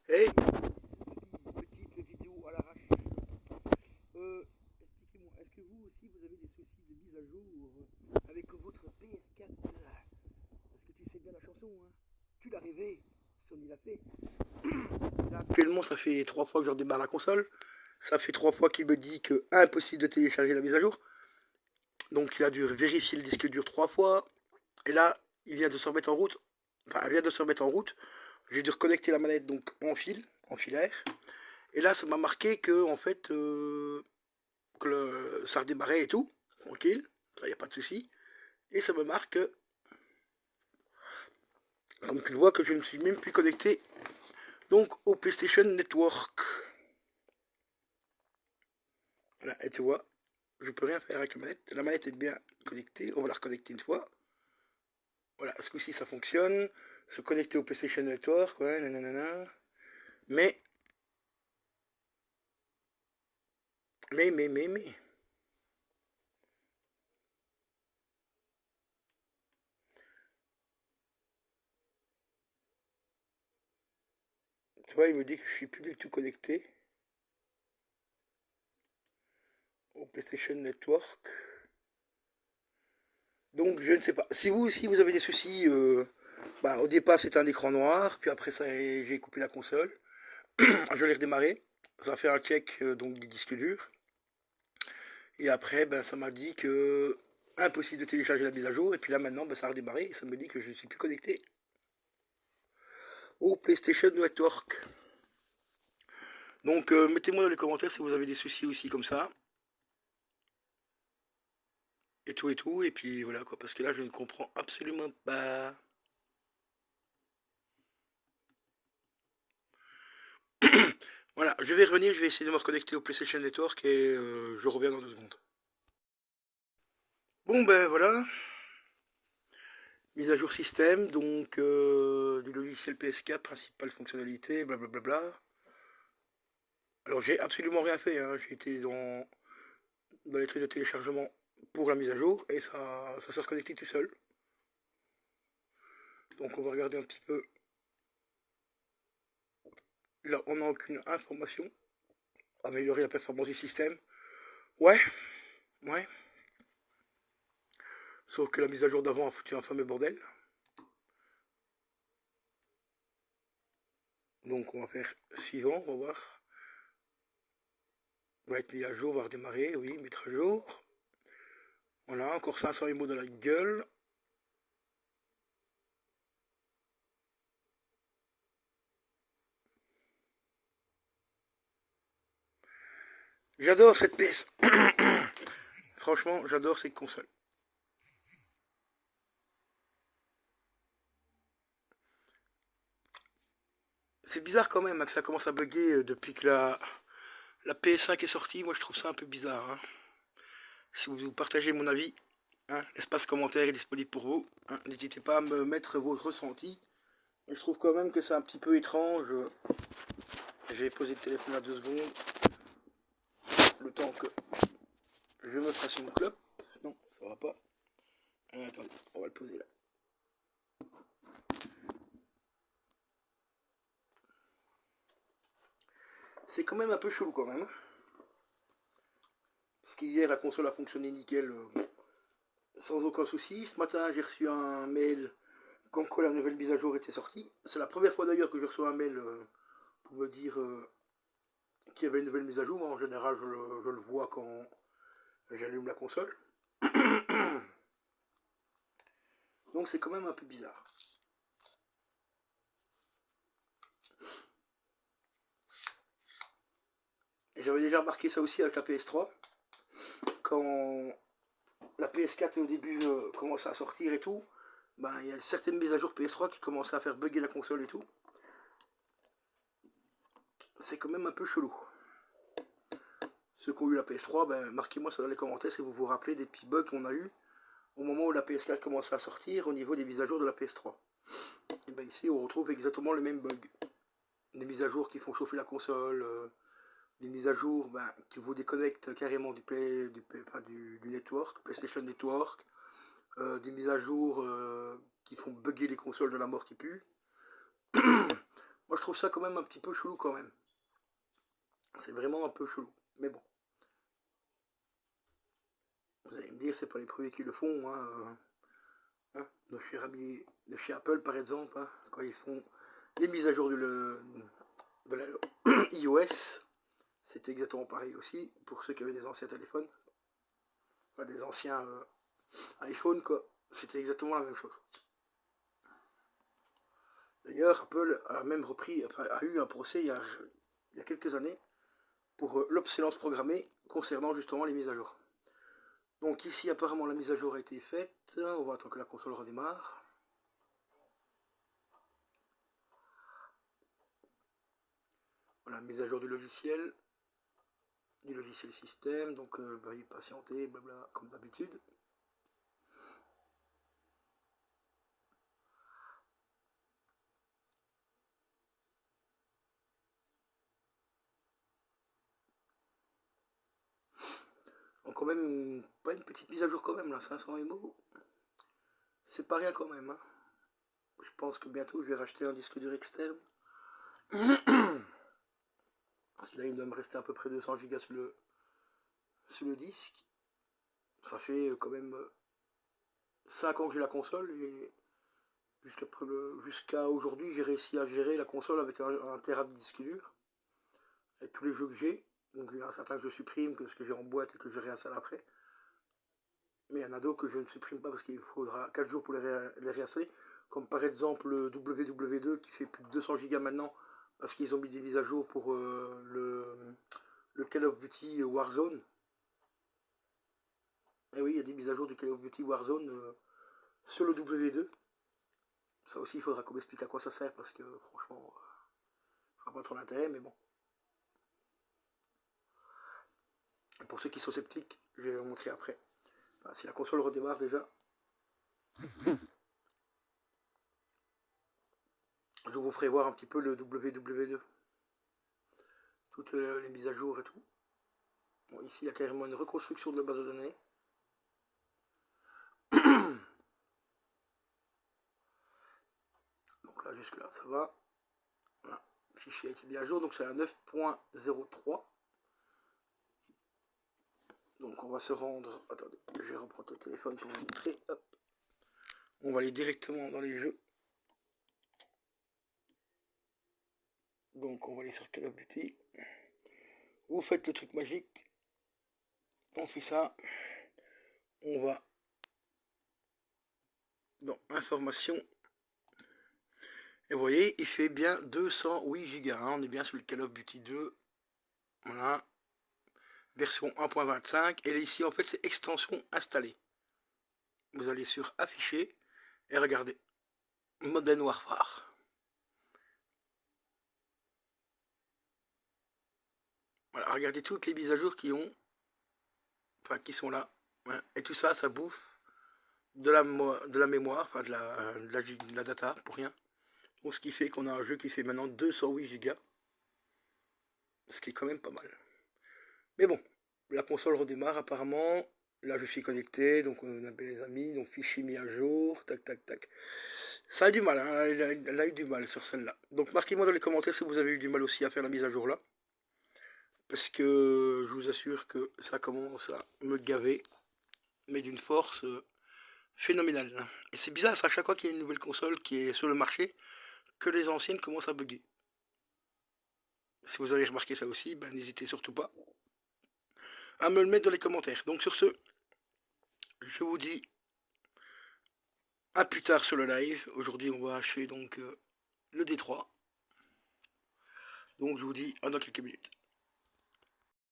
Hey, petite vidéo à l'arrache. Expliquez-moi, est-ce que vous aussi vous avez des soucis de mise à jour avec votre PS4? Parce que tu sais bien la chanson, hein? Tu l'as rêvé, Sony l'a fait. Là, actuellement, ça fait 3 fois que je redémarre la console. Ça fait 3 fois qu'il me dit que impossible de télécharger la mise à jour. Donc il a dû vérifier le disque dur 3 fois. Et là, il vient de se remettre en route. Enfin, elle vient de se remettre en route. J'ai dû reconnecter la manette donc en filaire. Et là, ça m'a marqué que en fait, ça redémarrait et tout, tranquille, ça y a pas de souci. Et ça me marque, comme tu le vois, que je ne suis même plus connecté donc au PlayStation Network. Voilà, et tu vois, je peux rien faire avec la manette. La manette est bien connectée, on va la reconnecter une fois. Voilà, ce coup-ci ça fonctionne. Se connecter au PlayStation Network, ouais, nanana. Mais, mais. Tu vois, il me dit que je suis plus du tout connecté au PlayStation Network. Donc je ne sais pas. Si vous aussi vous avez des soucis, bah, au départ c'était un écran noir, puis après ça j'ai coupé la console, je l'ai redémarré, ça a fait un check donc du disque dur, et après ben, ça m'a dit que impossible de télécharger la mise à jour, et puis là maintenant ben, ça a redémarré, et ça me dit que je ne suis plus connecté au PlayStation Network. Donc mettez-moi dans les commentaires si vous avez des soucis aussi comme ça, et tout, et puis voilà quoi, parce que là je ne comprends absolument pas. Voilà, je vais revenir, je vais essayer de me reconnecter au PlayStation Network et je reviens dans 2 secondes. Bon ben voilà, mise à jour système, donc du logiciel PSK, principale fonctionnalité, blablabla. Alors j'ai absolument rien fait, hein. J'ai été dans les trucs de téléchargement pour la mise à jour et ça s'est reconnecté tout seul. Donc on va regarder un petit peu. Là on n'a aucune information. Améliorer la performance du système. Ouais, ouais. Sauf que la mise à jour d'avant a foutu un fameux bordel. Donc on va faire suivant, on va voir. On va être mis à jour, on va redémarrer, oui, mettre à jour. Voilà, encore 500 MO dans la gueule. J'adore cette pièce. Franchement, j'adore cette console. C'est bizarre quand même hein, que ça commence à bugger depuis que la PS5 est sortie. Moi, je trouve ça un peu bizarre, hein. Si vous partagez mon avis, hein, l'espace commentaire est disponible pour vous, hein. N'hésitez pas à me mettre vos ressentis. Je trouve quand même que c'est un petit peu étrange. Je vais poser le téléphone à 2 secondes. Le temps que je me fasse une clope. Non, ça va pas. Attendez, on va le poser là. C'est quand même un peu chelou quand même. Parce qu'hier, la console a fonctionné nickel, sans aucun souci. Ce matin, j'ai reçu un mail comme quoi la nouvelle mise à jour était sortie. C'est la première fois d'ailleurs que je reçois un mail pour me dire qu'il y avait une nouvelle mise à jour. En général, je le vois quand j'allume la console. Donc c'est quand même un peu bizarre. Et j'avais déjà remarqué ça aussi avec la PS3. Quand la PS4 au début commençait à sortir et tout, ben, il y a certaines mises à jour PS3 qui commençaient à faire bugger la console et tout. C'est quand même un peu chelou. Ceux qui ont eu la PS3, ben, marquez-moi ça dans les commentaires si vous vous rappelez des petits bugs qu'on a eu au moment où la PS4 commençait à sortir au niveau des mises à jour de la PS3. Et ben ici on retrouve exactement le même bug. Des mises à jour qui font chauffer la console, des mises à jour ben, qui vous déconnectent carrément du network, PlayStation Network, des mises à jour qui font bugger les consoles de la mort qui pue. Moi je trouve ça quand même un petit peu chelou quand même. C'est vraiment un peu chelou. Mais bon. Vous allez me dire, c'est pas les premiers qui le font. Nos chers amis de chez Apple par exemple, quand ils font les mises à jour de la iOS, c'était exactement pareil aussi pour ceux qui avaient des anciens téléphones. Enfin, des anciens iPhone quoi. C'était exactement la même chose. D'ailleurs, Apple a même repris, enfin, a eu un procès il y a quelques années pour l'obsolescence programmée concernant justement les mises à jour. Donc ici, apparemment, la mise à jour a été faite. On va attendre que la console redémarre. Voilà, mise à jour du logiciel système. Donc, veuillez patienter, blabla, comme d'habitude. Donc, quand même, pas une petite mise à jour quand même, là, 500 MO. C'est pas rien quand même. Je pense que bientôt, je vais racheter un disque dur externe. Parce que là, il doit me rester à peu près 200 Go sur le disque. Ça fait quand même 5 ans que j'ai la console et jusqu'à aujourd'hui, j'ai réussi à gérer la console avec un Tera de disque dur. Avec tous les jeux que j'ai. Donc il y en a certains que je supprime, que ce que j'ai en boîte et que je réinstalle après. Mais il y en a d'autres que je ne supprime pas parce qu'il faudra 4 jours pour les réinstaller. Comme par exemple le WW2 qui fait plus de 200 Go maintenant parce qu'ils ont mis des mises à jour pour le Call of Duty Warzone. Et oui, il y a des mises à jour du Call of Duty Warzone sur le W2. Ça aussi, il faudra qu'on m'explique à quoi ça sert parce que franchement, ça n'a pas trop d'intérêt, mais bon. Et pour ceux qui sont sceptiques, je vais vous montrer après. Enfin, si la console redémarre déjà, je vous ferai voir un petit peu le WW2. Toutes les mises à jour et tout. Bon, ici, il y a carrément une reconstruction de la base de données. Donc là, jusque là, ça va. Voilà. Le fichier a été mis à jour, donc c'est à 9.03. Donc on va se rendre... Attendez, je vais reprendre le téléphone pour vous montrer. Hop. On va aller directement dans les jeux. Donc on va aller sur Call of Duty. Vous faites le truc magique. On fait ça. On va dans information. Et vous voyez, il fait bien 208 Go. On est bien sur le Call of Duty 2. Voilà. Version 1.25. Et là, ici, en fait, c'est extension installée. Vous allez sur afficher et regardez. Modern Warfare. Voilà, regardez toutes les mises à jour qui sont là. Voilà. Et tout ça, ça bouffe de la mémoire, enfin de la data pour rien. Donc ce qui fait qu'on a un jeu qui fait maintenant 208 Go. Ce qui est quand même pas mal. Mais bon, la console redémarre apparemment. Là je suis connecté, donc on appelle les amis, donc fichier mis à jour, tac tac tac. Ça a du mal, hein, elle a eu du mal sur celle-là. Donc marquez-moi dans les commentaires si vous avez eu du mal aussi à faire la mise à jour là. Parce que je vous assure que ça commence à me gaver, mais d'une force phénoménale. Et c'est bizarre, c'est à chaque fois qu'il y a une nouvelle console qui est sur le marché, que les anciennes commencent à bugger. Si vous avez remarqué ça aussi, ben, n'hésitez surtout pas à me le mettre dans les commentaires. Donc sur ce, je vous dis à plus tard sur le live. Aujourd'hui on va achever donc le D3. Donc je vous dis à dans quelques minutes.